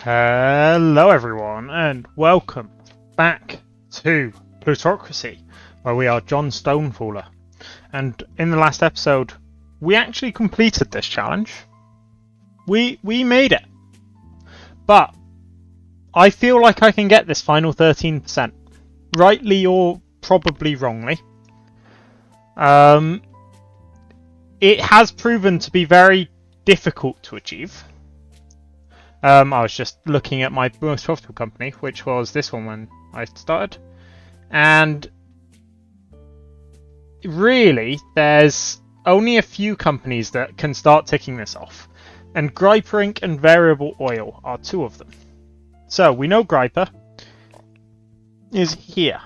Hello everyone and welcome back to Plutocracy, where we are John Stonefaller. And in the last episode, we actually completed this challenge. We made it. But I feel like I can get this final 13%. Rightly or probably wrongly. It has proven to be very difficult to achieve. I was just looking at my most profitable company, which was this one when I started. And really, there's only a few companies that can start ticking this off. And Griper Inc. and Variable Oil are two of them. So, we know Griper is here.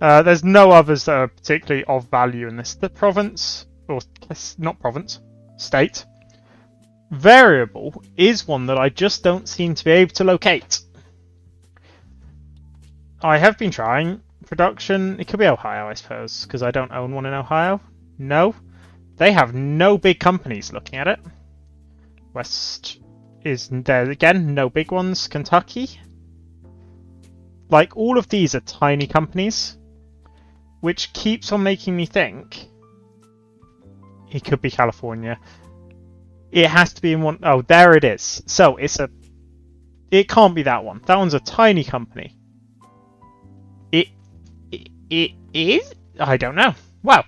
There's no others that are particularly of value in this. The province, or not province, state. Variable is one that I just don't seem to be able to locate. I have been trying. Production, it could be Ohio, I suppose, because I don't own one in Ohio. No. They have no big companies looking at it. West is there again, no big ones. Kentucky. Like, all of these are tiny companies, which keeps on making me think it could be California. It has to be in one. Oh, there it is. So it can't be that one. That one's a tiny company. It is? I don't know. Well,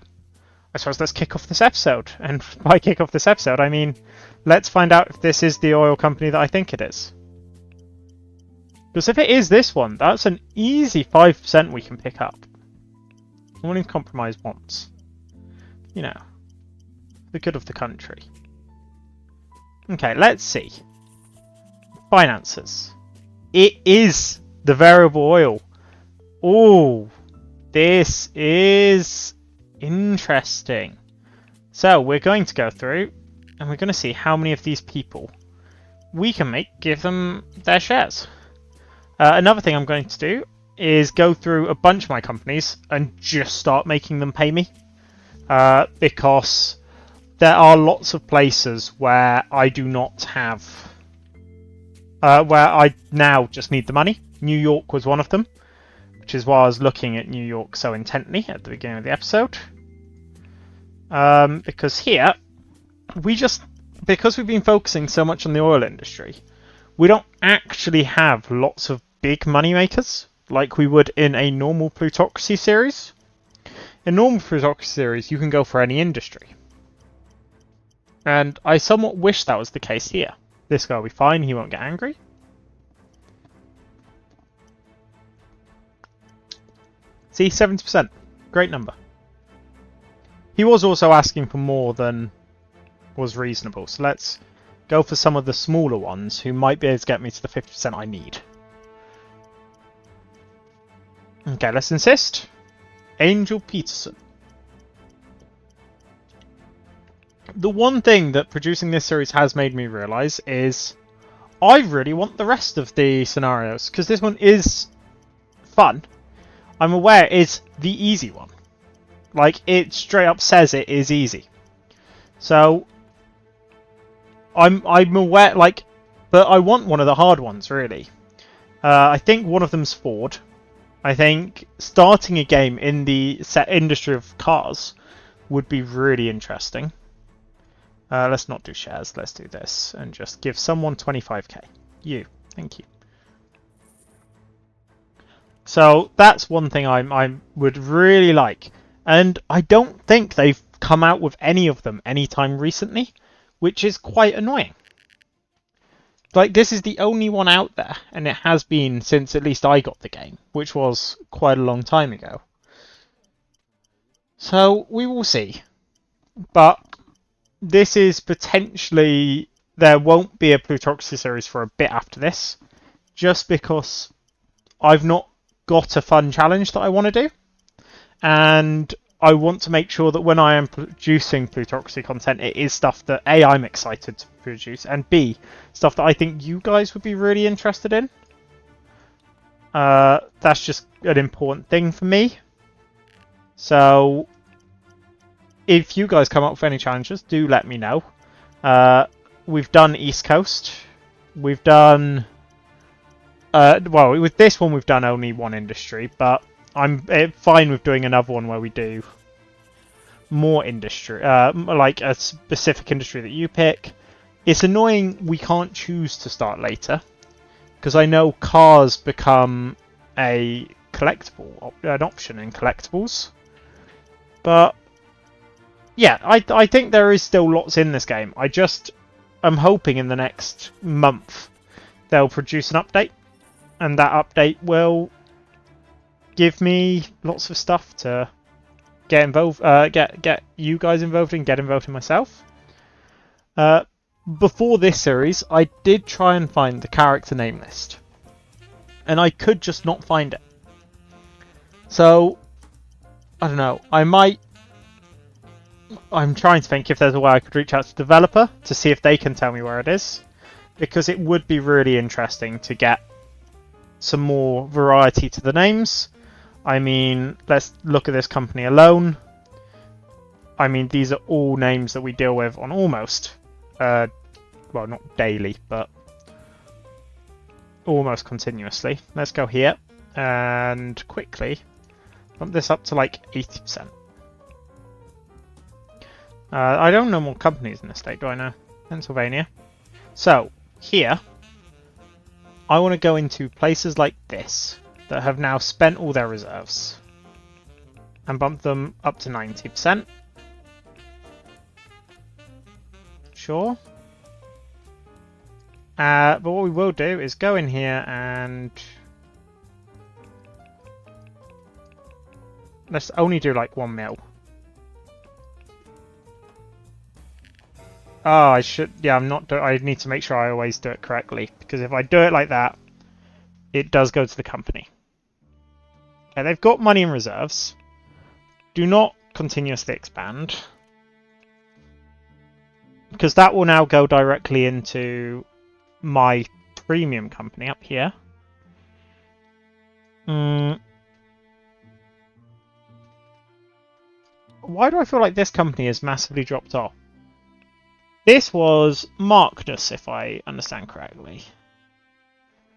I suppose let's kick off this episode. And by kick off this episode, I mean let's find out if this is the oil company that I think it is. Because if it is this one, that's an easy 5% we can pick up. I'm willing to compromise once. You know, the good of the country. Okay, let's see. Finances. It is the variable oil. Oh, this is interesting. So we're going to go through and we're going to see how many of these people we can give them their shares. Another thing I'm going to do is go through a bunch of my companies and just start making them pay me. Because there are lots of places where I do not have... where I now just need the money. New York was one of them, which is why I was looking at New York so intently at the beginning of the episode. Because here, because we've been focusing so much on the oil industry, we don't actually have lots of big money makers like we would in a normal Plutocracy series. In normal Plutocracy series, you can go for any industry. And I somewhat wish that was the case here. This guy will be fine, he won't get angry. See, 70%. Great number. He was also asking for more than was reasonable, so let's go for some of the smaller ones who might be able to get me to the 50% I need. Okay, let's insist. Angel Peterson. The one thing that producing this series has made me realise is I really want the rest of the scenarios, because this one is fun. I'm aware it's the easy one. Like, it straight up says it is easy. So, I'm aware, like, but I want one of the hard ones, really. I think one of them's Ford. I think starting a game in the set industry of cars would be really interesting. Let's not do shares, let's do this, and just give someone 25k. You, thank you. So that's one thing I would really like, and I don't think they've come out with any of them anytime recently, which is quite annoying. Like, this is the only one out there, and it has been since at least I got the game, which was quite a long time ago. So, we will see. But this is potentially... There won't be a Plutocracy series for a bit after this, just because I've not got a fun challenge that I want to do. And I want to make sure that when I am producing Plutocracy content, it is stuff that A, I'm excited to produce, and B, stuff that I think you guys would be really interested in. That's just an important thing for me. So, if you guys come up with any challenges, do let me know. We've done East Coast. we've done... well, with this one we've done only one industry, but I'm fine with doing another one where we do more industry, like a specific industry that you pick. It's annoying we can't choose to start later, because I know cars become a collectible, an option in collectibles. But yeah, I think there is still lots in this game. I'm hoping in the next month they'll produce an update, and that update will give me lots of stuff to get involved, get you guys involved in, get involved in myself. Before this series, I did try and find the character name list, and I could just not find it. So, I don't know, I'm trying to think if there's a way I could reach out to the developer to see if they can tell me where it is, because it would be really interesting to get some more variety to the names. I mean, let's look at this company alone. I mean, these are all names that we deal with on almost, well, not daily, but almost continuously. Let's go here and quickly bump this up to like 80%. I don't know more companies in the state, do I know? Pennsylvania. So, here, I want to go into places like this that have now spent all their reserves and bump them up to 90%. Sure. But what we will do is go in here and let's only do like 1 mil. Oh, I should... Yeah, I need to make sure I always do it correctly, because if I do it like that, it does go to the company. Okay, they've got money in reserves. Do not continuously expand, because that will now go directly into my premium company up here. Why do I feel like this company has massively dropped off? This was Markness, if I understand correctly.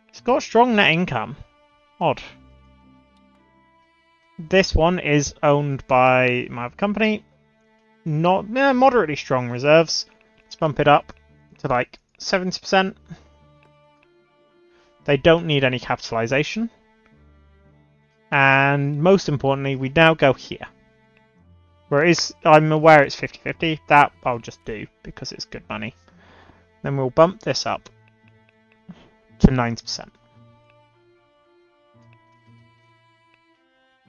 It's got strong net income. Odd. This one is owned by my other company. Not moderately strong reserves. Let's bump it up to like 70%. They don't need any capitalization. And most importantly, we now go here. Where it is, I'm aware it's 50-50. That I'll just do because it's good money. Then we'll bump this up to 90%.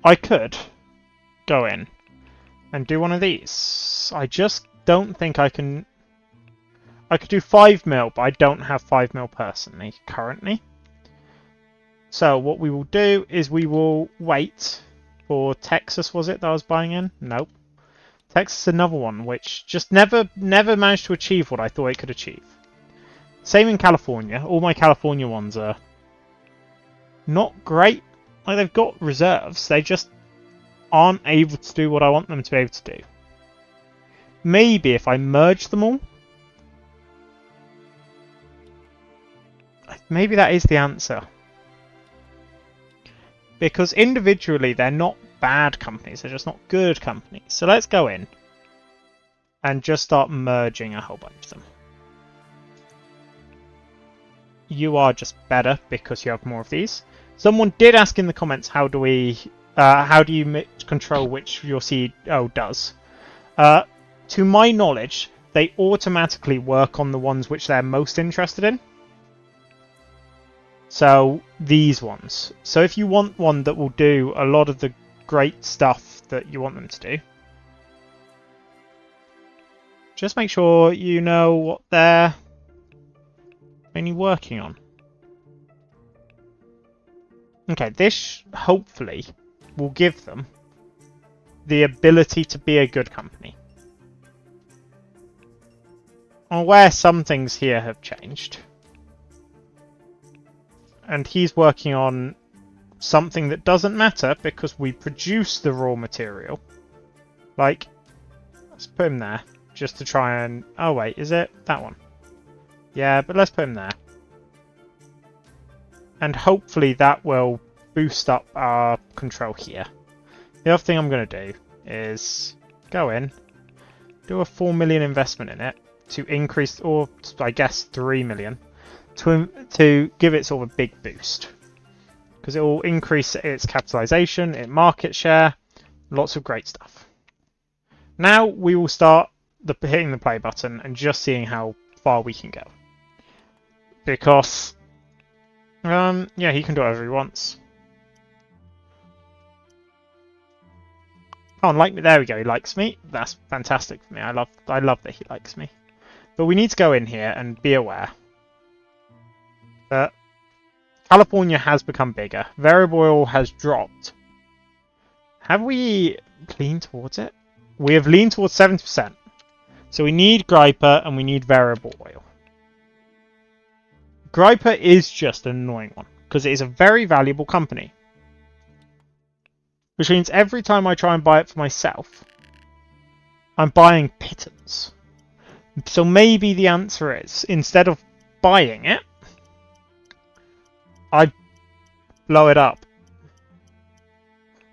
I could go in and do one of these. I just don't think I can... I could do 5 mil, but I don't have 5 mil personally, currently. So what we will do is we will wait for Texas, was it, that I was buying in? Nope. Texas is another one which just never managed to achieve what I thought it could achieve. Same in California. All my California ones are not great. Like, they've got reserves. They just aren't able to do what I want them to be able to do. Maybe if I merge them all. Maybe that is the answer. Because individually they're not bad companies, they're just not good companies. So let's go in and just start merging a whole bunch of them. You are just better because you have more of these. Someone did ask in the comments, how do you control which your CEO does? To my knowledge, they automatically work on the ones which they're most interested in. So, these ones. So if you want one that will do a lot of the great stuff that you want them to do, just make sure you know what they're mainly working on. Okay, this hopefully will give them the ability to be a good company. I'm aware some things here have changed. And he's working on something that doesn't matter because we produce the raw material. Like, let's put him there just to try and... Oh wait, is it that one? Yeah, but let's put him there. And hopefully that will boost up our control here. The other thing I'm going to do is go in, do a 4 million investment in it to increase, or I guess 3 million, to give it sort of a big boost. Because it will increase its capitalization, its market share, lots of great stuff. Now we will start hitting the play button and just seeing how far we can go. Because, yeah, he can do whatever he wants. Oh, and like me, there we go, he likes me. That's fantastic for me. I love that he likes me. But we need to go in here and be aware that California has become bigger. Variable oil has dropped. Have we leaned towards it? We have leaned towards 70%. So we need Griper and we need variable oil. Griper is just an annoying one because it is a very valuable company. Which means every time I try and buy it for myself, I'm buying pittance. So maybe the answer is, instead of buying it, I blow it up.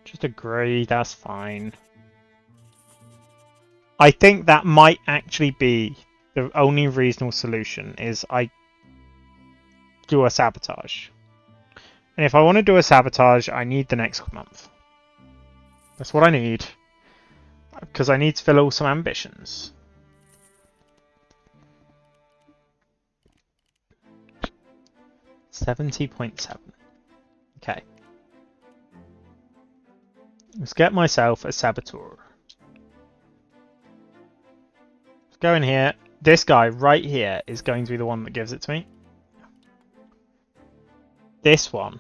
Just agree, that's fine. I think that might actually be the only reasonable solution, is I do a sabotage. And if I want to do a sabotage, I need the next month. That's what I need. Because I need to fill all some ambitions. $70.7. Okay. Let's get myself a saboteur. Let's go in here. This guy right here is going to be the one that gives it to me. This one.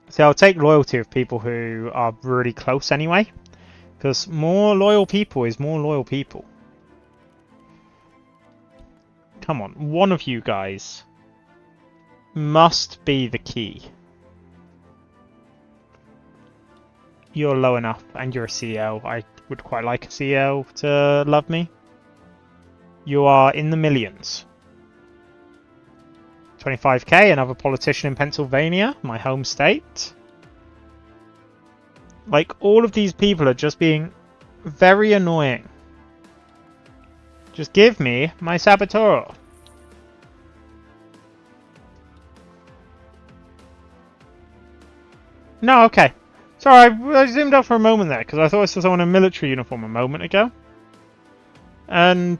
See, I'll take loyalty of people who are really close anyway. Because more loyal people is more loyal people. Come on, one of you guys must be the key. You're low enough, and you're a CEO. I would quite like a CEO to love me. You are in the millions. 25k, another politician in Pennsylvania, my home state. Like, all of these people are just being very annoying. Just give me my saboteur. No, okay. Sorry, I zoomed out for a moment there, because I thought I saw someone in a military uniform a moment ago. And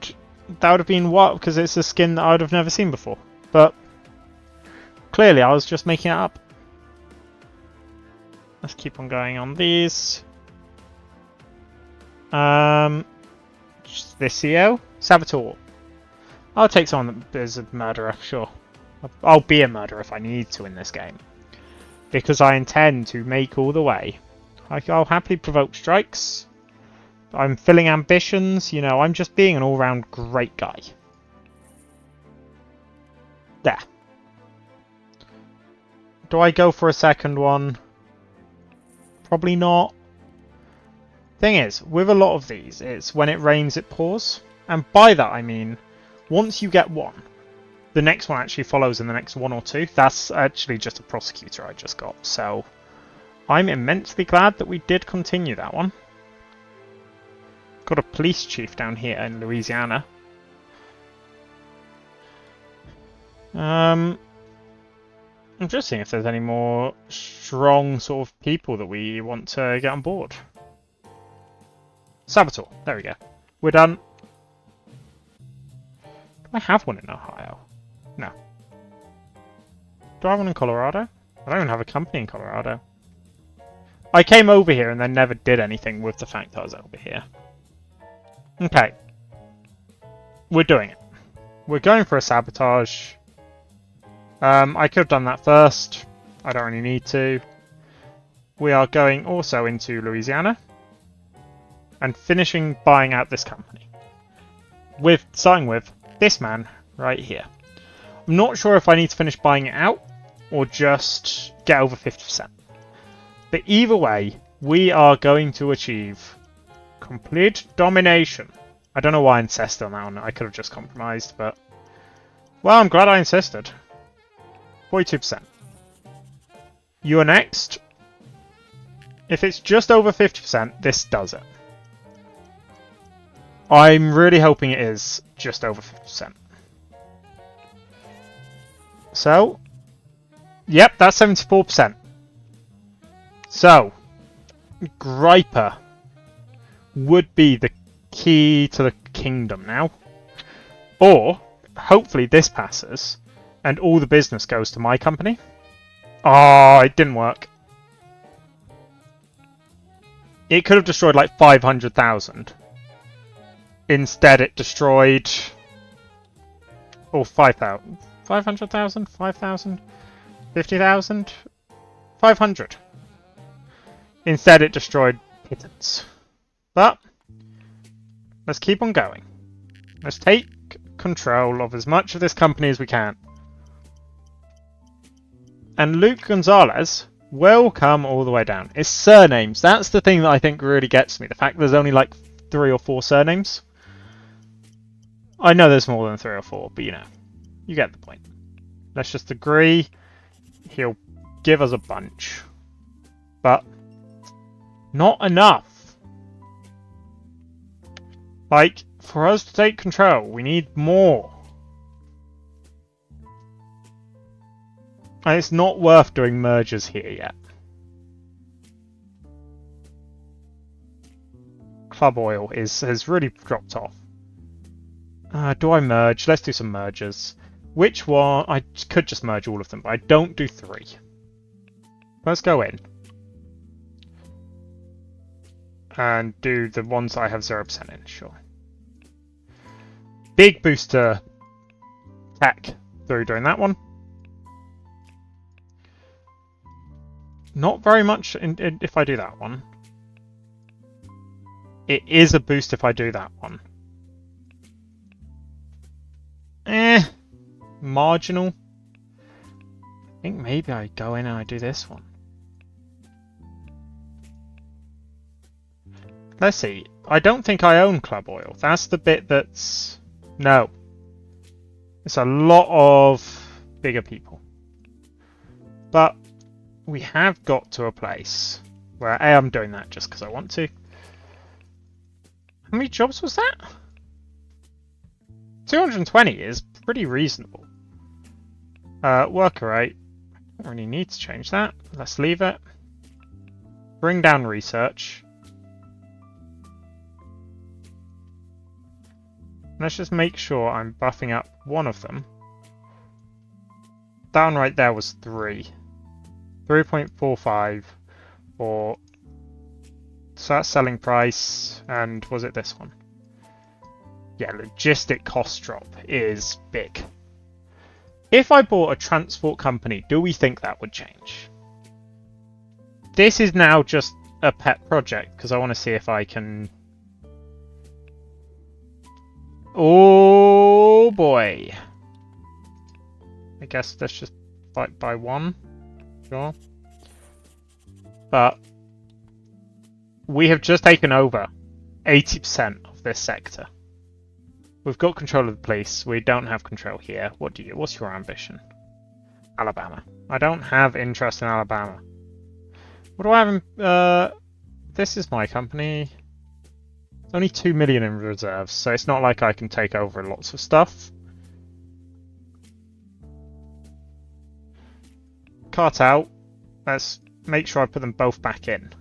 that would have been what? Because it's a skin that I would have never seen before. But clearly I was just making it up. Let's keep on going on these. This CEO? Saboteur. I'll take someone that is a murderer, sure. I'll be a murderer if I need to in this game. Because I intend to make all the way. I'll happily provoke strikes. I'm filling ambitions, you know, I'm just being an all-round great guy. There. Do I go for a second one? Probably not. Thing is, with a lot of these, it's when it rains it pours. And by that I mean, once you get one, the next one actually follows in the next one or two. That's actually just a prosecutor I just got. So I'm immensely glad that we did continue that one. Got a police chief down here in Louisiana. I'm just seeing if there's any more strong sort of people that we want to get on board. Saboteur. There we go. We're done. Do I have one in Ohio? No. Do I have one in Colorado? I don't even have a company in Colorado. I came over here and then never did anything with the fact that I was over here. Okay. We're doing it. We're going for a sabotage. I could have done that first. I don't really need to. We are going also into Louisiana. And finishing buying out this company. Starting with this man right here. I'm not sure if I need to finish buying it out or just get over 50%. But either way, we are going to achieve complete domination. I don't know why I insisted on that one. I could have just compromised, but Well, I'm glad I insisted. 42%. You are next. If it's just over 50%, this does it. I'm really hoping it is just over 50%. So, yep, that's 74%. So, Griper would be the key to the kingdom now. Or, hopefully this passes, and all the business goes to my company. Oh, it didn't work. It could have destroyed like 500,000. Instead it destroyed... Oh, 5,000. 500,000? 5,000? 50,000? 500. Instead it destroyed pittance. But, let's keep on going. Let's take control of as much of this company as we can. And Luke Gonzalez will come all the way down. It's surnames. That's the thing that I think really gets me. The fact there's only like 3 or 4 surnames. I know there's more than 3 or 4, but you know. You get the point. Let's just agree he'll give us a bunch. But not enough. Like, for us to take control, we need more. And it's not worth doing mergers here yet. Club Oil has really dropped off. Do I merge? Let's do some mergers. Which one? I could just merge all of them, but I don't do 3. Let's go in. And do the ones I have 0% in, sure. Big booster tech through doing that one. Not very much if I do that one. It is a boost if I do that one. Marginal. I think maybe I go in and I do this one. Let's see. I don't think I own Club Oil. That's the bit that's... No. It's a lot of bigger people. But we have got to a place where A, I'm doing that just because I want to. How many jobs was that? 220 is pretty reasonable. Worker rate. I don't really need to change that. Let's leave it. Bring down research. Let's just make sure I'm buffing up one of them. That one right there was 3. 3.45 for... So that's selling price, and was it this one? Yeah, logistic cost drop is big. If I bought a transport company, do we think that would change? This is now just a pet project, because I want to see if I can... Oh boy. I guess let's just fight by 1. Sure. But we have just taken over 80% of this sector. We've got control of the police. We don't have control here. What's your ambition? Alabama. I don't have interest in Alabama. What do I have in... this is my company. Only 2 million in reserves, so it's not like I can take over lots of stuff. Cartel. Let's make sure I put them both back in.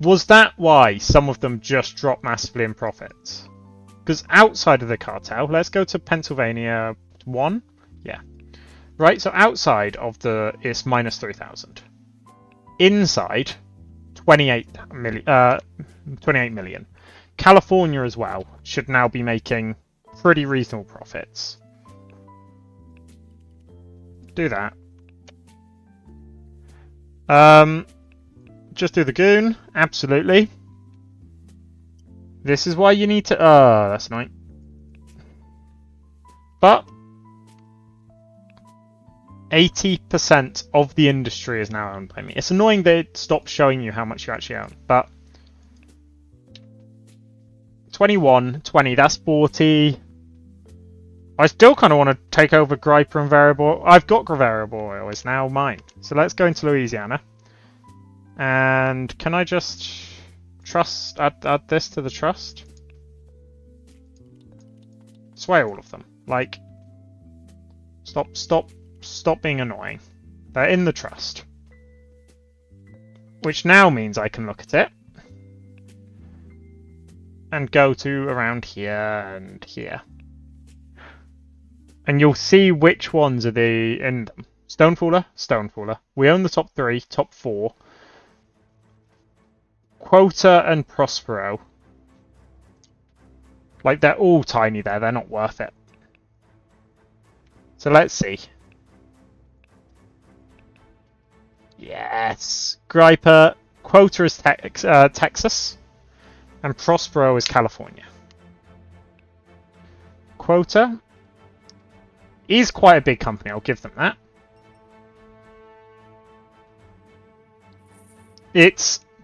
Was that why some of them just dropped massively in profits? Because outside of the cartel, let's go to Pennsylvania 1. Yeah. Right, so outside of it's minus 3,000. Inside... 28 million. California as well should now be making pretty reasonable profits. Do that. Just do the goon. Absolutely. This is why you need to... that's annoying. But 80% of the industry is now owned by me. It's annoying that it stops showing you how much you actually own, but 21, 20, that's 40. I still kind of want to take over Griper and Variable. I've got Variable Oil, it's now mine. So let's go into Louisiana. And can I just add this to the trust? Sway all of them. Like, stop being annoying. They're in the trust. Which now means I can look at it. And go to around here and here. And you'll see which ones are in them. Stonefaller, Stonefaller. We own the top 3, top 4. Quota and Prospero. Like, they're all tiny there, they're not worth it. So let's see. Yes. Griper. Quota is Texas. And Prospero is California. Quota is quite a big company, I'll give them that.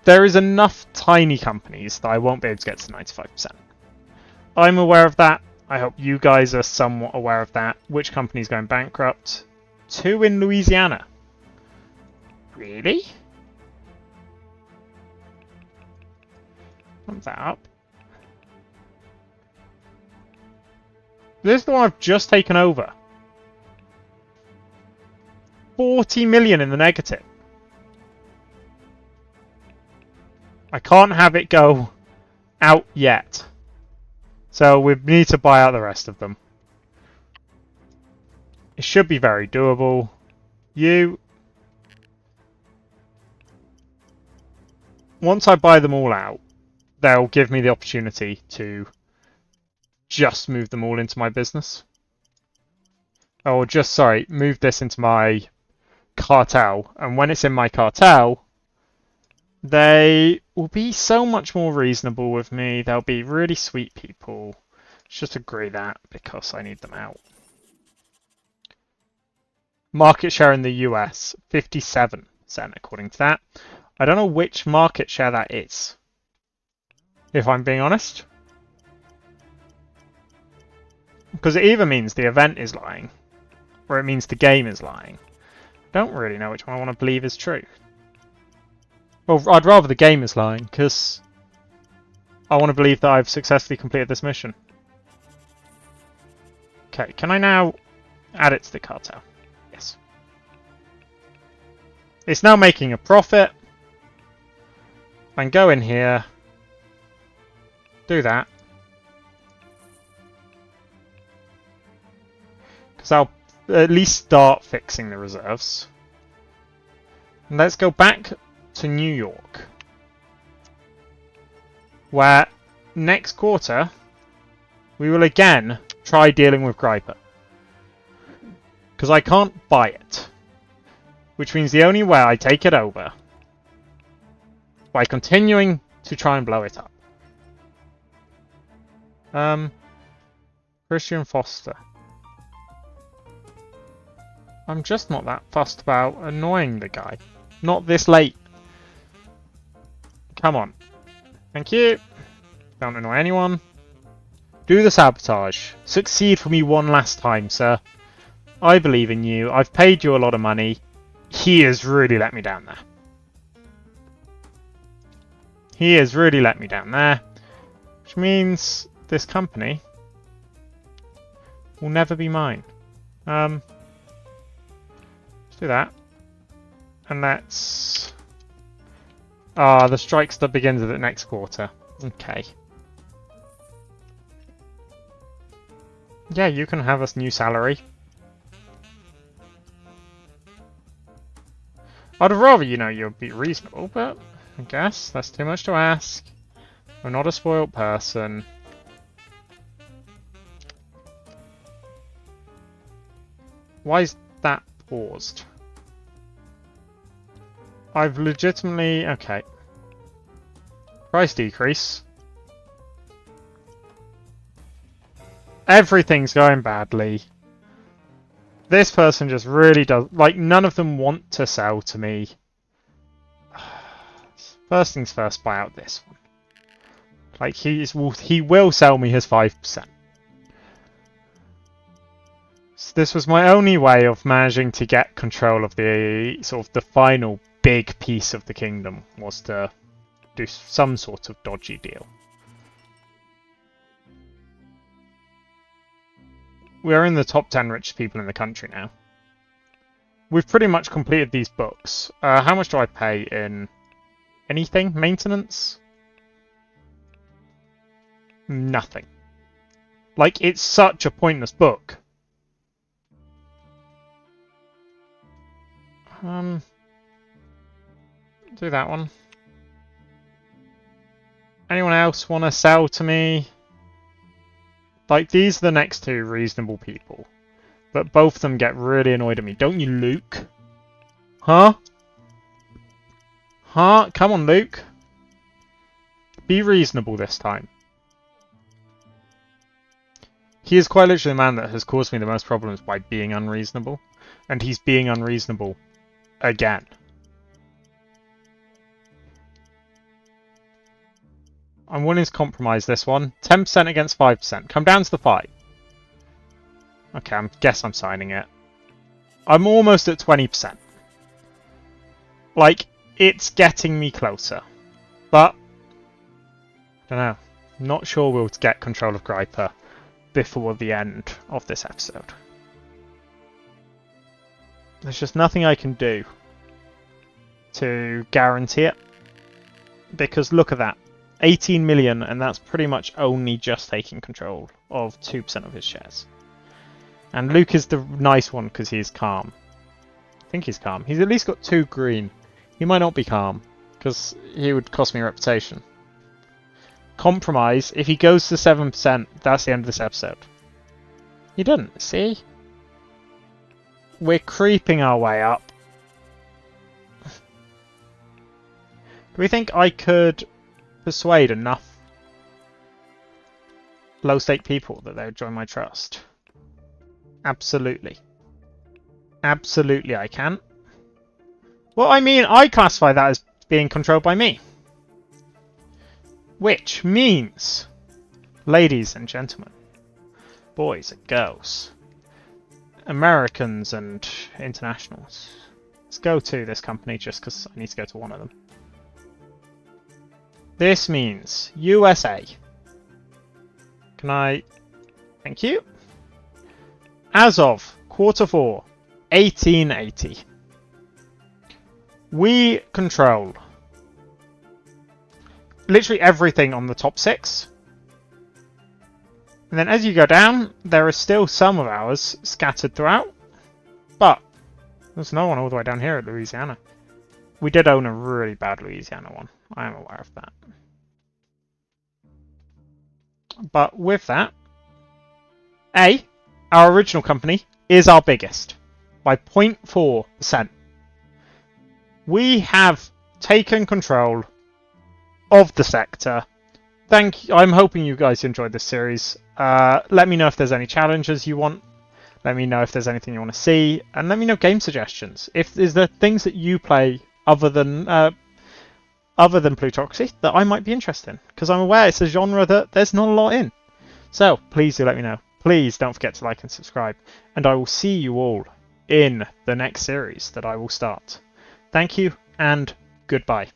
There is enough tiny companies that I won't be able to get to 95%. I'm aware of that. I hope you guys are somewhat aware of that. Which company's going bankrupt? 2 in Louisiana. Really? Pump that up. This is the one I've just taken over. 40 million in the negative. I can't have it go out yet. So we need to buy out the rest of them. It should be very doable. Once I buy them all out, they'll give me the opportunity to just move them all into my business. Or just, sorry, move this into my cartel. And when it's in my cartel, they will be so much more reasonable with me. They'll be really sweet people. Let's just agree that because I need them out. Market share in the US, 57% according to that. I don't know which market share that is, if I'm being honest. Because it either means the event is lying, or it means the game is lying. I don't really know which one I want to believe is true. Well, I'd rather the game is lying, because I want to believe that I've successfully completed this mission. Okay, can I now add it to the cartel? Yes. It's now making a profit. I can go in here, do that. Because I'll at least start fixing the reserves. And let's go back to New York, where next quarter we will again try dealing with Griper. Because I can't buy it. Which means the only way I take it over by continuing to try and blow it up. Christian Foster. I'm just not that fussed about annoying the guy. Not this late. Come on. Thank you. Don't annoy anyone. Do the sabotage. Succeed for me one last time, sir. I believe in you. I've paid you a lot of money. He has really let me down there. He has really let me down there. Which means this company will never be mine. Let's do that. And let's... the strikes that begins at the next quarter. Okay. Yeah, you can have a new salary. I'd rather, you'd be reasonable, but I guess that's too much to ask. I'm not a spoiled person. Why is that paused? I've legitimately... Okay. Price decrease. Everything's going badly. This person just really does... Like, none of them want to sell to me. First things first, buy out this one. Like, he will sell me his 5%. So this was my only way of managing to get control of the sort of the final big piece of the kingdom, was to do some sort of dodgy deal. We're in the top 10 richest people in the country now. We've pretty much completed these books. How much do I pay in anything? Maintenance? Nothing. Like, it's such a pointless book. Do that one. Anyone else want to sell to me? Like, these are the next two reasonable people. But both of them get really annoyed at me. Don't you, Luke? Huh? Huh? Come on, Luke. Be reasonable this time. He is quite literally the man that has caused me the most problems by being unreasonable. And he's being unreasonable again. I'm willing to compromise this one. 10% against 5%. Come down to the 5. Okay, I guess I'm signing it. I'm almost at 20%. Like, it's getting me closer. But, I don't know. Not sure we'll get control of Griper before the end of this episode. There's just nothing I can do to guarantee it. Because look at that. 18 million, and that's pretty much only just taking control of 2% of his shares. And Luke is the nice one because he's calm. I think he's calm. He's at least got 2 green. He might not be calm because he would cost me reputation. Compromise. If he goes to 7%, that's the end of this episode. He didn't. See? We're creeping our way up. Do we think I could persuade enough low-stake people that they would join my trust? Absolutely. Absolutely I can. Well, I mean, I classify that as being controlled by me. Which means, ladies and gentlemen, boys and girls, Americans and internationals, let's go to this company just because I need to go to one of them. This means USA. Can I... Thank you. As of Q4, 1880, we control literally everything on the top 6. And then as you go down, there are still some of ours scattered throughout. But there's no one all the way down here at Louisiana. We did own a really bad Louisiana one. I am aware of that. But with that, our original company is our biggest by 0.4%. We have taken control of the sector. I'm hoping you guys enjoyed this series. Let me know if there's any challenges you want. Let me know if there's anything you want to see, and let me know game suggestions. If there's the things that you play other than Plutocracy that I might be interested in, because I'm aware it's a genre that there's not a lot in. So please do let me know. Please don't forget to like and subscribe, and I will see you all in the next series that I will start. Thank you and goodbye.